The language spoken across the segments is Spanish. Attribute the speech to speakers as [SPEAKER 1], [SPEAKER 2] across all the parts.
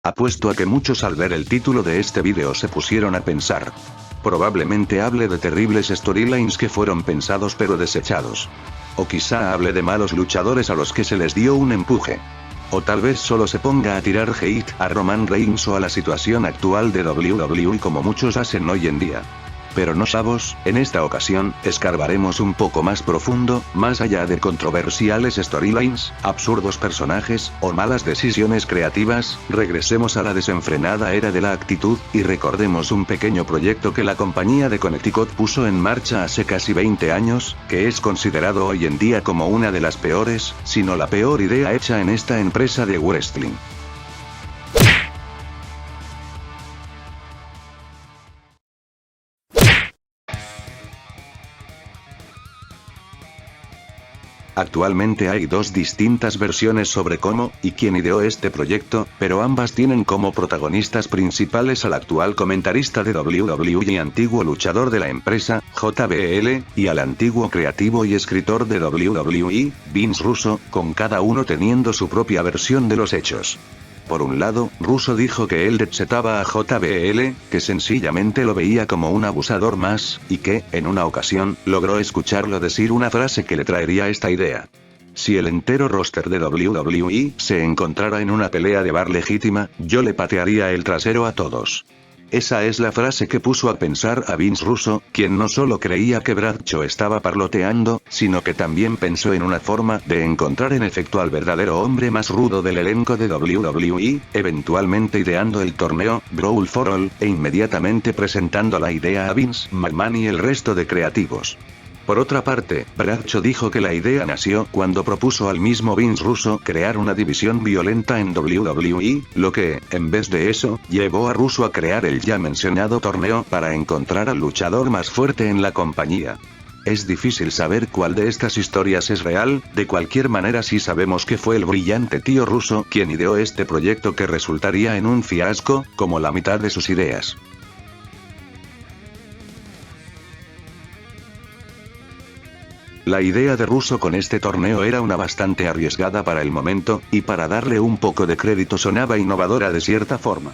[SPEAKER 1] Apuesto a que muchos al ver el título de este vídeo se pusieron a pensar. Probablemente hable de terribles storylines que fueron pensados pero desechados. O quizá hable de malos luchadores a los que se les dio un empuje. O tal vez solo se ponga a tirar hate a Roman Reigns o a la situación actual de WWE como muchos hacen hoy en día. Pero no chavos, en esta ocasión, escarbaremos un poco más profundo, más allá de controversiales storylines, absurdos personajes, o malas decisiones creativas, regresemos a la desenfrenada era de la actitud, y recordemos un pequeño proyecto que la compañía de Connecticut puso en marcha hace casi 20 años, que es considerado hoy en día como una de las peores, si no la peor idea hecha en esta empresa de wrestling. Actualmente hay dos distintas versiones sobre cómo y quién ideó este proyecto, pero ambas tienen como protagonistas principales al actual comentarista de WWE y antiguo luchador de la empresa, JBL, y al antiguo creativo y escritor de WWE, Vince Russo, con cada uno teniendo su propia versión de los hechos. Por un lado, Russo dijo que él detestaba a JBL, que sencillamente lo veía como un abusador más, y que, en una ocasión, logró escucharlo decir una frase que le traería esta idea. Si el entero roster de WWE se encontrara en una pelea de bar legítima, yo le patearía el trasero a todos. Esa es la frase que puso a pensar a Vince Russo, quien no solo creía que Bradshaw estaba parloteando, sino que también pensó en una forma de encontrar en efecto al verdadero hombre más rudo del elenco de WWE, eventualmente ideando el torneo Brawl for All, e inmediatamente presentando la idea a Vince McMahon y el resto de creativos. Por otra parte, Bradshaw dijo que la idea nació cuando propuso al mismo Vince Russo crear una división violenta en WWE, lo que, en vez de eso, llevó a Russo a crear el ya mencionado torneo para encontrar al luchador más fuerte en la compañía. Es difícil saber cuál de estas historias es real, de cualquier manera sí sabemos que fue el brillante tío Russo quien ideó este proyecto que resultaría en un fiasco, como la mitad de sus ideas. La idea de Russo con este torneo era una bastante arriesgada para el momento, y para darle un poco de crédito sonaba innovadora de cierta forma.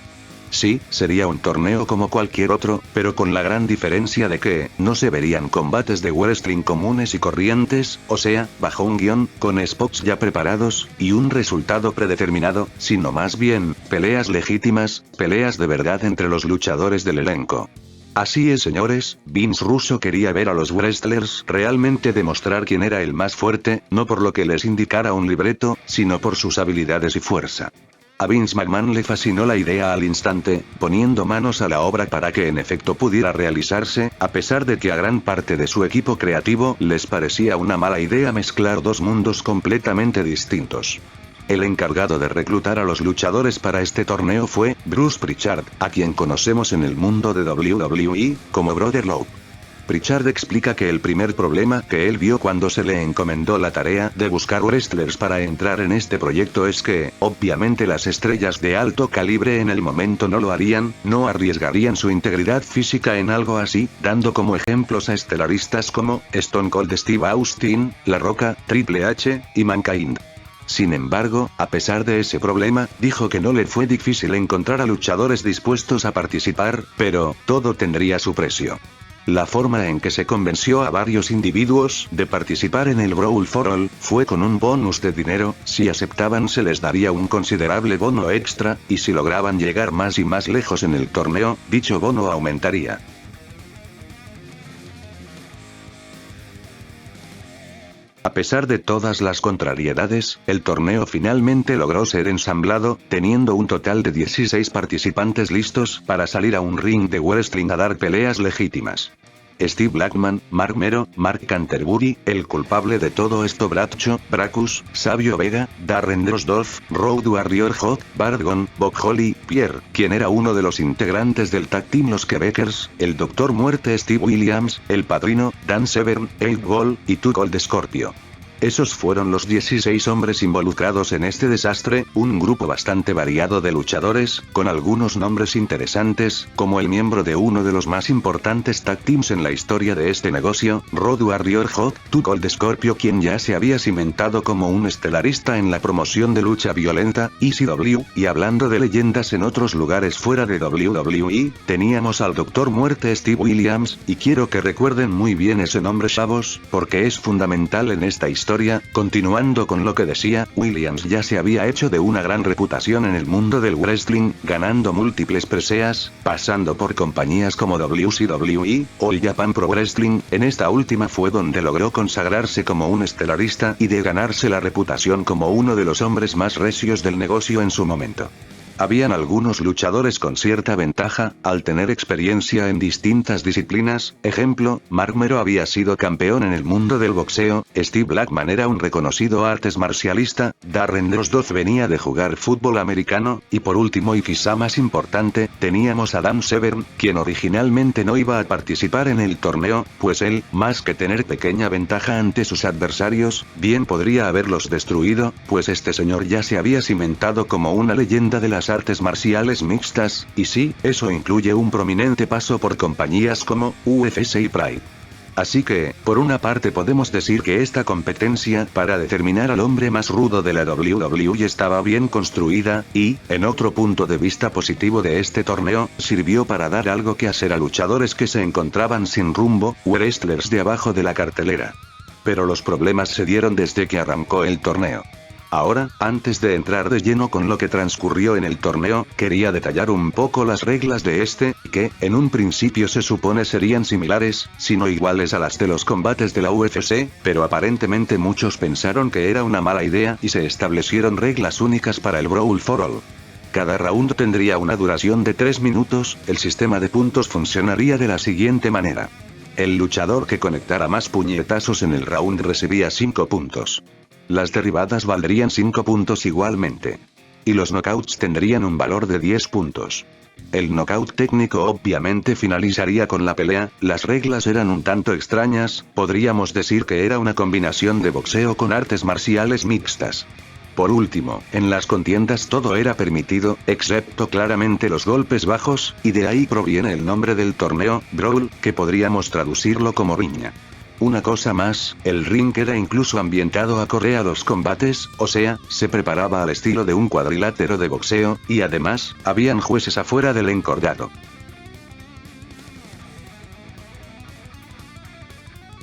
[SPEAKER 1] Sí, sería un torneo como cualquier otro, pero con la gran diferencia de que, no se verían combates de wrestling comunes y corrientes, o sea, bajo un guión, con spots ya preparados, y un resultado predeterminado, sino más bien, peleas legítimas, peleas de verdad entre los luchadores del elenco. Así es señores, Vince Russo quería ver a los wrestlers realmente demostrar quién era el más fuerte, no por lo que les indicara un libreto, sino por sus habilidades y fuerza. A Vince McMahon le fascinó la idea al instante, poniendo manos a la obra para que en efecto pudiera realizarse, a pesar de que a gran parte de su equipo creativo les parecía una mala idea mezclar dos mundos completamente distintos. El encargado de reclutar a los luchadores para este torneo fue Bruce Prichard, a quien conocemos en el mundo de WWE como Brother Love. Prichard explica que el primer problema que él vio cuando se le encomendó la tarea de buscar wrestlers para entrar en este proyecto es que, obviamente las estrellas de alto calibre en el momento no lo harían, no arriesgarían su integridad física en algo así, dando como ejemplos a estelaristas como Stone Cold Steve Austin, La Roca, Triple H, y Mankind. Sin embargo, a pesar de ese problema, dijo que no le fue difícil encontrar a luchadores dispuestos a participar, pero, todo tendría su precio. La forma en que se convenció a varios individuos de participar en el Brawl for All, fue con un bonus de dinero, si aceptaban se les daría un considerable bono extra, y si lograban llegar más y más lejos en el torneo, dicho bono aumentaría. A pesar de todas las contrariedades, el torneo finalmente logró ser ensamblado, teniendo un total de 16 participantes listos para salir a un ring de wrestling a dar peleas legítimas. Steve Blackman, Mark Mero, Mark Canterbury, el culpable de todo esto Bradshaw, Brackus, Savio Vega, Darren Drozdov, Road Warrior Hawk, Bart Gunn, Bob Holly, Pierre, quien era uno de los integrantes del tag team Los Quebecers, el Doctor Muerte Steve Williams, el Padrino, Dan Severn, Abe Ball, y Too Cold Scorpio. Esos fueron los 16 hombres involucrados en este desastre, un grupo bastante variado de luchadores, con algunos nombres interesantes, como el miembro de uno de los más importantes tag teams en la historia de este negocio, Road Warrior Hot, Too Cold Scorpio, quien ya se había cimentado como un estelarista en la promoción de lucha violenta, ECW, y hablando de leyendas en otros lugares fuera de WWE, teníamos al Doctor Muerte Steve Williams, y quiero que recuerden muy bien ese nombre, chavos, porque es fundamental en esta historia. Continuando con lo que decía, Williams ya se había hecho de una gran reputación en el mundo del wrestling, ganando múltiples preseas, pasando por compañías como WCW, All Japan Pro Wrestling. En esta última fue donde logró consagrarse como un estelarista y de ganarse la reputación como uno de los hombres más recios del negocio en su momento. Habían algunos luchadores con cierta ventaja, al tener experiencia en distintas disciplinas, ejemplo, Marc Mero había sido campeón en el mundo del boxeo, Steve Blackman era un reconocido artes marcialista, Darren Drozdov venía de jugar fútbol americano, y por último y quizá más importante, teníamos a Dan Severn, quien originalmente no iba a participar en el torneo, pues él, más que tener pequeña ventaja ante sus adversarios, bien podría haberlos destruido, pues este señor ya se había cimentado como una leyenda de las artes marciales mixtas, y sí, eso incluye un prominente paso por compañías como UFC y Pride. Así que, por una parte podemos decir que esta competencia para determinar al hombre más rudo de la WWE estaba bien construida, y, en otro punto de vista positivo de este torneo, sirvió para dar algo que hacer a luchadores que se encontraban sin rumbo, wrestlers de abajo de la cartelera. Pero los problemas se dieron desde que arrancó el torneo. Ahora, antes de entrar de lleno con lo que transcurrió en el torneo, quería detallar un poco las reglas de este, que, en un principio se supone serían similares, si no iguales a las de los combates de la UFC, pero aparentemente muchos pensaron que era una mala idea y se establecieron reglas únicas para el Brawl for All. Cada round tendría una duración de 3 minutos, el sistema de puntos funcionaría de la siguiente manera. El luchador que conectara más puñetazos en el round recibía 5 puntos. Las derribadas valdrían 5 puntos igualmente. Y los knockouts tendrían un valor de 10 puntos. El knockout técnico obviamente finalizaría con la pelea. Las reglas eran un tanto extrañas, podríamos decir que era una combinación de boxeo con artes marciales mixtas. Por último, en las contiendas todo era permitido, excepto claramente los golpes bajos, y de ahí proviene el nombre del torneo, Brawl, que podríamos traducirlo como riña. Una cosa más, el ring era incluso ambientado acorde a los combates, o sea, se preparaba al estilo de un cuadrilátero de boxeo, y además, habían jueces afuera del encordado.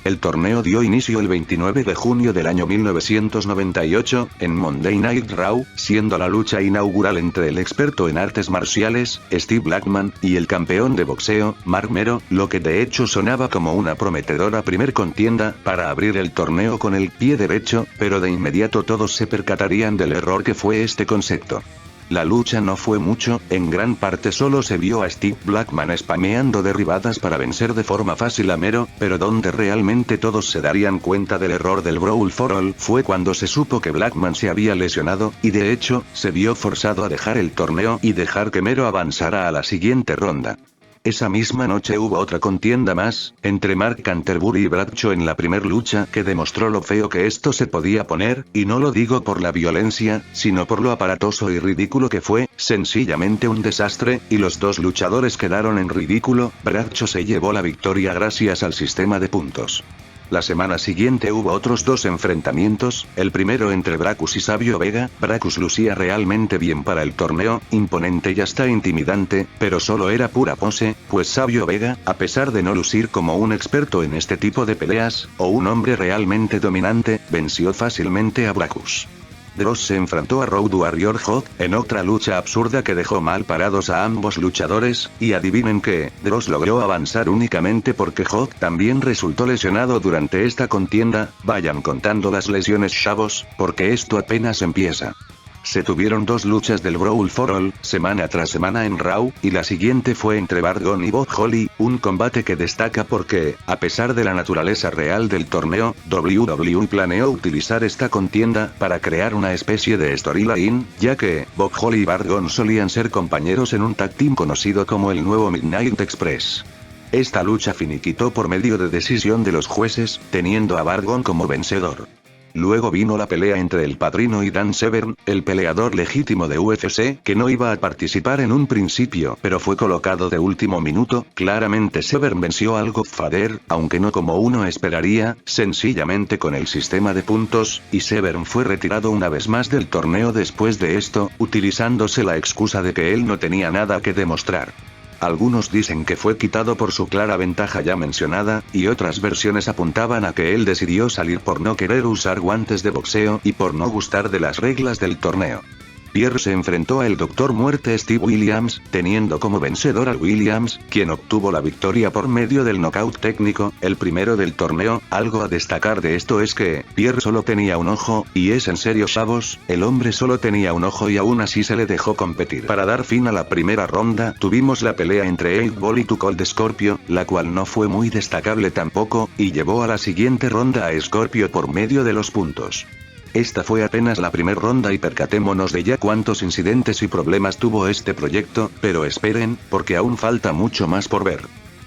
[SPEAKER 1] El torneo dio inicio el 29 de junio del año 1998, en Monday Night Raw, siendo la lucha inaugural entre el experto en artes marciales, Steve Blackman, y el campeón de boxeo, Marc Mero, lo que de hecho sonaba como una prometedora primer contienda, para abrir el torneo con el pie derecho, pero de inmediato todos se percatarían del error que fue este concepto. La lucha no fue mucho, en gran parte solo se vio a Steve Blackman spameando derribadas para vencer de forma fácil a Mero, pero donde realmente todos se darían cuenta del error del Brawl for All fue cuando se supo que Blackman se había lesionado, y de hecho, se vio forzado a dejar el torneo y dejar que Mero avanzara a la siguiente ronda. Esa misma noche hubo otra contienda más, entre Mark Canterbury y Bradshaw en la primer lucha que demostró lo feo que esto se podía poner, y no lo digo por la violencia, sino por lo aparatoso y ridículo que fue, sencillamente un desastre, y los dos luchadores quedaron en ridículo. Bradshaw se llevó la victoria gracias al sistema de puntos. La semana siguiente hubo otros dos enfrentamientos, el primero entre Brackus y Savio Vega. Brackus lucía realmente bien para el torneo, imponente y hasta intimidante, pero solo era pura pose, pues Savio Vega, a pesar de no lucir como un experto en este tipo de peleas, o un hombre realmente dominante, venció fácilmente a Brackus. Droz se enfrentó a Road Warrior Hot, en otra lucha absurda que dejó mal parados a ambos luchadores, y adivinen qué, Droz logró avanzar únicamente porque Hot también resultó lesionado durante esta contienda. Vayan contando las lesiones, chavos, porque esto apenas empieza. Se tuvieron dos luchas del Brawl for All, semana tras semana en Raw, y la siguiente fue entre Bart Gunn y Bob Holly, un combate que destaca porque, a pesar de la naturaleza real del torneo, WWE planeó utilizar esta contienda para crear una especie de storyline, ya que, Bob Holly y Bart Gunn solían ser compañeros en un tag team conocido como el Nuevo Midnight Express. Esta lucha finiquitó por medio de decisión de los jueces, teniendo a Bart Gunn como vencedor. Luego vino la pelea entre el Padrino y Dan Severn, el peleador legítimo de UFC, que no iba a participar en un principio, pero fue colocado de último minuto. Claramente Severn venció al Godfather, aunque no como uno esperaría, sencillamente con el sistema de puntos, y Severn fue retirado una vez más del torneo después de esto, utilizándose la excusa de que él no tenía nada que demostrar. Algunos dicen que fue quitado por su clara ventaja ya mencionada, y otras versiones apuntaban a que él decidió salir por no querer usar guantes de boxeo y por no gustar de las reglas del torneo. Pierre se enfrentó al Dr. Muerte Steve Williams, teniendo como vencedor al Williams, quien obtuvo la victoria por medio del knockout técnico, el primero del torneo. Algo a destacar de esto es que, Pierre solo tenía un ojo, y es en serio chavos, el hombre solo tenía un ojo y aún así se le dejó competir. Para dar fin a la primera ronda, tuvimos la pelea entre 8-Ball y Too Cold Scorpio, la cual no fue muy destacable tampoco, y llevó a la siguiente ronda a Scorpio por medio de los puntos. Esta fue apenas la primera ronda y percatémonos de ya cuántos incidentes y problemas tuvo este proyecto, pero esperen, porque aún falta mucho más por ver.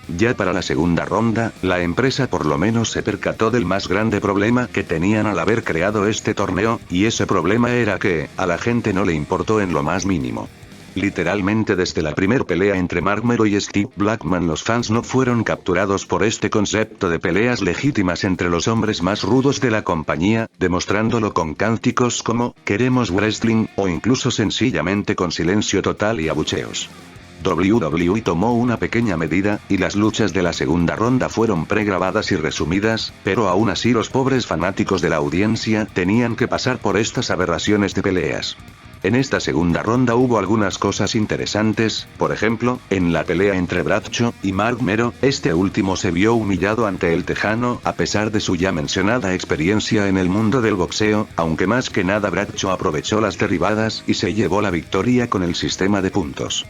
[SPEAKER 1] Ya para la segunda ronda, la empresa por lo menos se percató del más grande problema que tenían al haber creado este torneo, y ese problema era que, a la gente no le importó en lo más mínimo. Literalmente desde la primer pelea entre Mark Mero y Steve Blackman los fans no fueron capturados por este concepto de peleas legítimas entre los hombres más rudos de la compañía, demostrándolo con cánticos como, "Queremos wrestling", o incluso sencillamente con silencio total y abucheos. WWE tomó una pequeña medida, y las luchas de la segunda ronda fueron pregrabadas y resumidas, pero aún así los pobres fanáticos de la audiencia tenían que pasar por estas aberraciones de peleas. En esta segunda ronda hubo algunas cosas interesantes, por ejemplo, en la pelea entre Bradshaw y Mark Mero, este último se vio humillado ante el tejano a pesar de su ya mencionada experiencia en el mundo del boxeo, aunque más que nada Bradshaw aprovechó las derribadas y se llevó la victoria con el sistema de puntos.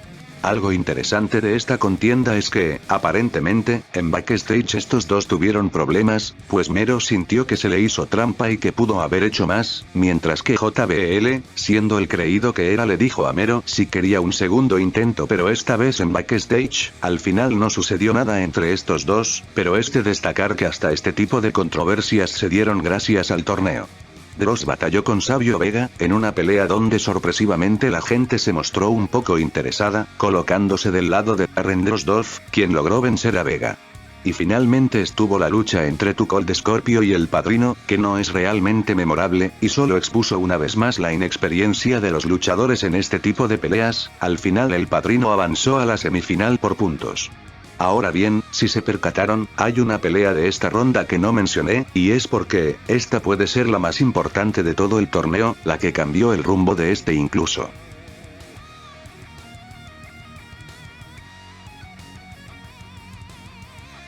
[SPEAKER 1] Algo interesante de esta contienda es que, aparentemente, en backstage estos dos tuvieron problemas, pues Mero sintió que se le hizo trampa y que pudo haber hecho más, mientras que JBL, siendo el creído que era, le dijo a Mero si quería un segundo intento, pero esta vez en backstage. Al final no sucedió nada entre estos dos, pero es de destacar que hasta este tipo de controversias se dieron gracias al torneo. Dross batalló con Savio Vega, en una pelea donde sorpresivamente la gente se mostró un poco interesada, colocándose del lado de Darren Drozdov, quien logró vencer a Vega. Y finalmente estuvo la lucha entre Too Cold Scorpio y el Padrino, que no es realmente memorable, y solo expuso una vez más la inexperiencia de los luchadores en este tipo de peleas. Al final el Padrino avanzó a la semifinal por puntos. Ahora bien, si se percataron, hay una pelea de esta ronda que no mencioné, y es porque, esta puede ser la más importante de todo el torneo, la que cambió el rumbo de este incluso.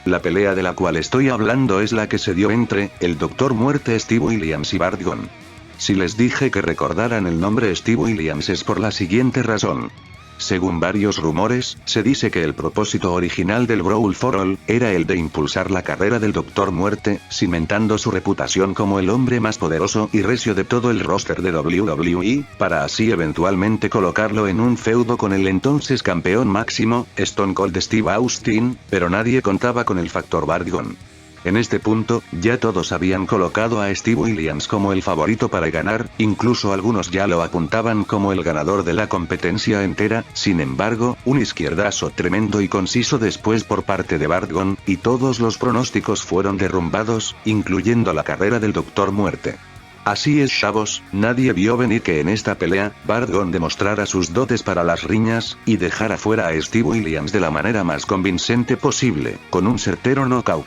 [SPEAKER 1] La pelea de la cual estoy hablando es la que se dio entre, el Dr. Muerte Steve Williams y Bart Gunn. Si les dije que recordaran el nombre Steve Williams es por la siguiente razón. Según varios rumores, se dice que el propósito original del Brawl for All era el de impulsar la carrera del Dr. Muerte, cimentando su reputación como el hombre más poderoso y recio de todo el roster de WWE, para así eventualmente colocarlo en un feudo con el entonces campeón máximo, Stone Cold Steve Austin, pero nadie contaba con el factor Bart Gunn. En este punto, ya todos habían colocado a Steve Williams como el favorito para ganar, incluso algunos ya lo apuntaban como el ganador de la competencia entera. Sin embargo, un izquierdazo tremendo y conciso después por parte de Bart Gunn, y todos los pronósticos fueron derrumbados, incluyendo la carrera del Dr. Muerte. Así es chavos, nadie vio venir que en esta pelea, Bart Gunn demostrara sus dotes para las riñas, y dejara fuera a Steve Williams de la manera más convincente posible, con un certero knockout.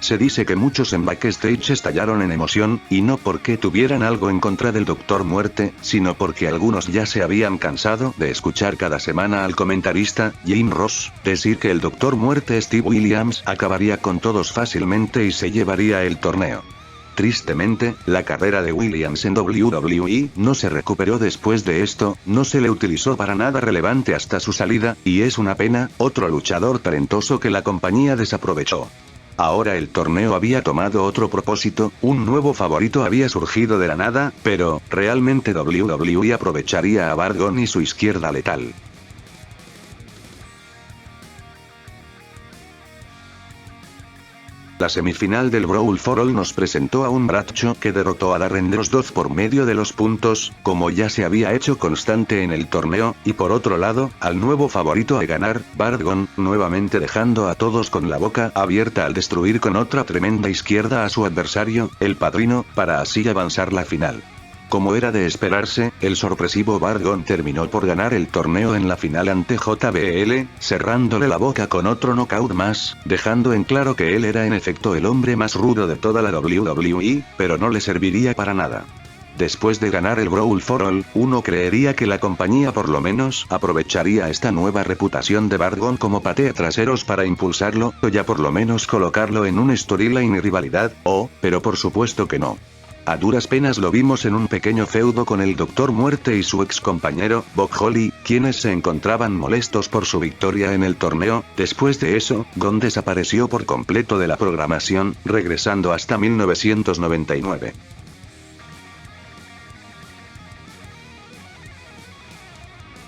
[SPEAKER 1] Se dice que muchos en backstage estallaron en emoción, y no porque tuvieran algo en contra del Dr. Muerte, sino porque algunos ya se habían cansado de escuchar cada semana al comentarista, Jim Ross, decir que el Dr. Muerte Steve Williams acabaría con todos fácilmente y se llevaría el torneo. Tristemente, la carrera de Williams en WWE no se recuperó después de esto, no se le utilizó para nada relevante hasta su salida, y es una pena, otro luchador talentoso que la compañía desaprovechó. Ahora el torneo había tomado otro propósito, un nuevo favorito había surgido de la nada, pero, realmente WWE aprovecharía a Bart Gunn y su izquierda letal. La semifinal del Brawl for All nos presentó a un Bradshaw que derrotó a Darren Drozdov por medio de los puntos, como ya se había hecho constante en el torneo, y por otro lado, al nuevo favorito a ganar, Bart Gunn, nuevamente dejando a todos con la boca abierta al destruir con otra tremenda izquierda a su adversario, el Padrino, para así avanzar la final. Como era de esperarse, el sorpresivo Bart Gunn terminó por ganar el torneo en la final ante JBL, cerrándole la boca con otro knockout más, dejando en claro que él era en efecto el hombre más rudo de toda la WWE, pero no le serviría para nada. Después de ganar el Brawl for All, uno creería que la compañía por lo menos aprovecharía esta nueva reputación de Bart Gunn como patea traseros para impulsarlo, o ya por lo menos colocarlo en un storyline y rivalidad, pero por supuesto que no. A duras penas lo vimos en un pequeño feudo con el Doctor Muerte y su ex compañero, Bob Holly, quienes se encontraban molestos por su victoria en el torneo. Después de eso, Gunn desapareció por completo de la programación, regresando hasta 1999.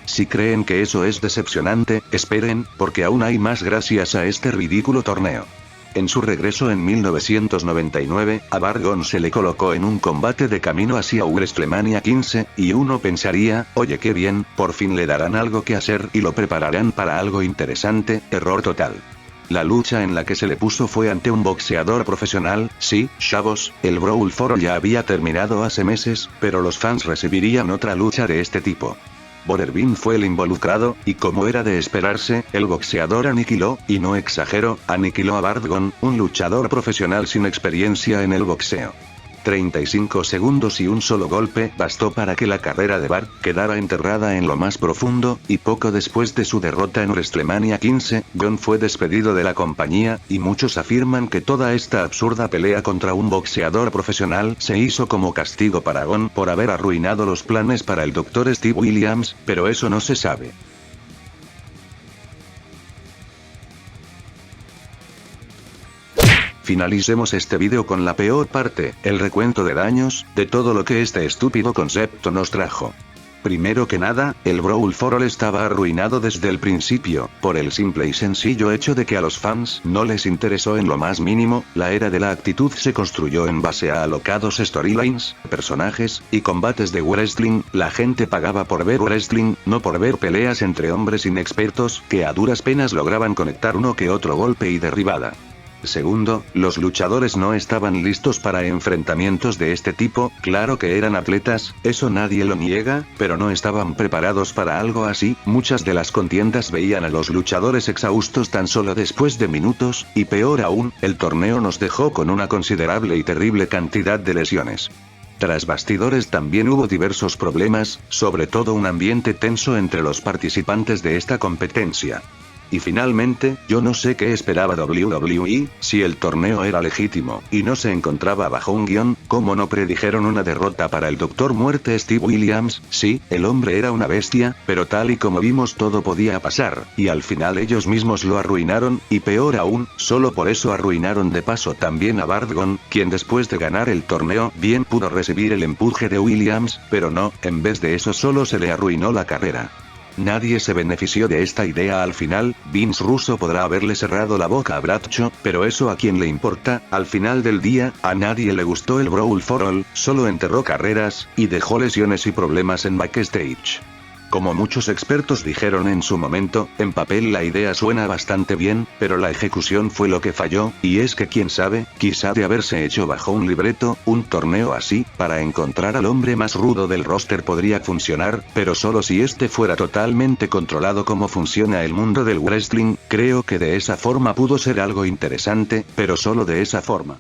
[SPEAKER 1] Si creen que eso es decepcionante, esperen, porque aún hay más gracias a este ridículo torneo. En su regreso en 1999, a Bart Gunn se le colocó en un combate de camino hacia WrestleMania 15, y uno pensaría, oye qué bien, por fin le darán algo que hacer y lo prepararán para algo interesante. Error total. La lucha en la que se le puso fue ante un boxeador profesional. Sí, chavos, el Brawl for All ya había terminado hace meses, pero los fans recibirían otra lucha de este tipo. Butterbean fue el involucrado, y como era de esperarse, el boxeador aniquiló, y no exagero, aniquiló a Bart Gunn, un luchador profesional sin experiencia en el boxeo. 35 segundos y un solo golpe bastó para que la carrera de Bart quedara enterrada en lo más profundo, y poco después de su derrota en WrestleMania 15, Gunn fue despedido de la compañía, y muchos afirman que toda esta absurda pelea contra un boxeador profesional se hizo como castigo para Gunn por haber arruinado los planes para el Dr. Steve Williams, pero eso no se sabe. Finalicemos este vídeo con la peor parte, el recuento de daños, de todo lo que este estúpido concepto nos trajo. Primero que nada, el Brawl for All estaba arruinado desde el principio, por el simple y sencillo hecho de que a los fans no les interesó en lo más mínimo. La era de la actitud se construyó en base a alocados storylines, personajes, y combates de wrestling. La gente pagaba por ver wrestling, no por ver peleas entre hombres inexpertos, que a duras penas lograban conectar uno que otro golpe y derribada. Segundo, los luchadores no estaban listos para enfrentamientos de este tipo. Claro que eran atletas, eso nadie lo niega, pero no estaban preparados para algo así. Muchas de las contiendas veían a los luchadores exhaustos tan solo después de minutos, y peor aún, el torneo nos dejó con una considerable y terrible cantidad de lesiones. Tras bastidores también hubo diversos problemas, sobre todo un ambiente tenso entre los participantes de esta competencia. Y finalmente, yo no sé qué esperaba WWE, si el torneo era legítimo, y no se encontraba bajo un guión, ¿cómo no predijeron una derrota para el Doctor Muerte Steve Williams? Sí, el hombre era una bestia, pero tal y como vimos todo podía pasar, y al final ellos mismos lo arruinaron, y peor aún, solo por eso arruinaron de paso también a Bart Gunn, quien después de ganar el torneo bien pudo recibir el empuje de Williams, pero no, en vez de eso solo se le arruinó la carrera. Nadie se benefició de esta idea al final. Vince Russo podrá haberle cerrado la boca a Bradshaw, pero eso a quién le importa. Al final del día, a nadie le gustó el Brawl for All, solo enterró carreras, y dejó lesiones y problemas en backstage. Como muchos expertos dijeron en su momento, en papel la idea suena bastante bien, pero la ejecución fue lo que falló, y es que quién sabe, quizá de haberse hecho bajo un libreto, un torneo así, para encontrar al hombre más rudo del roster podría funcionar, pero solo si este fuera totalmente controlado como funciona el mundo del wrestling. Creo que de esa forma pudo ser algo interesante, pero solo de esa forma.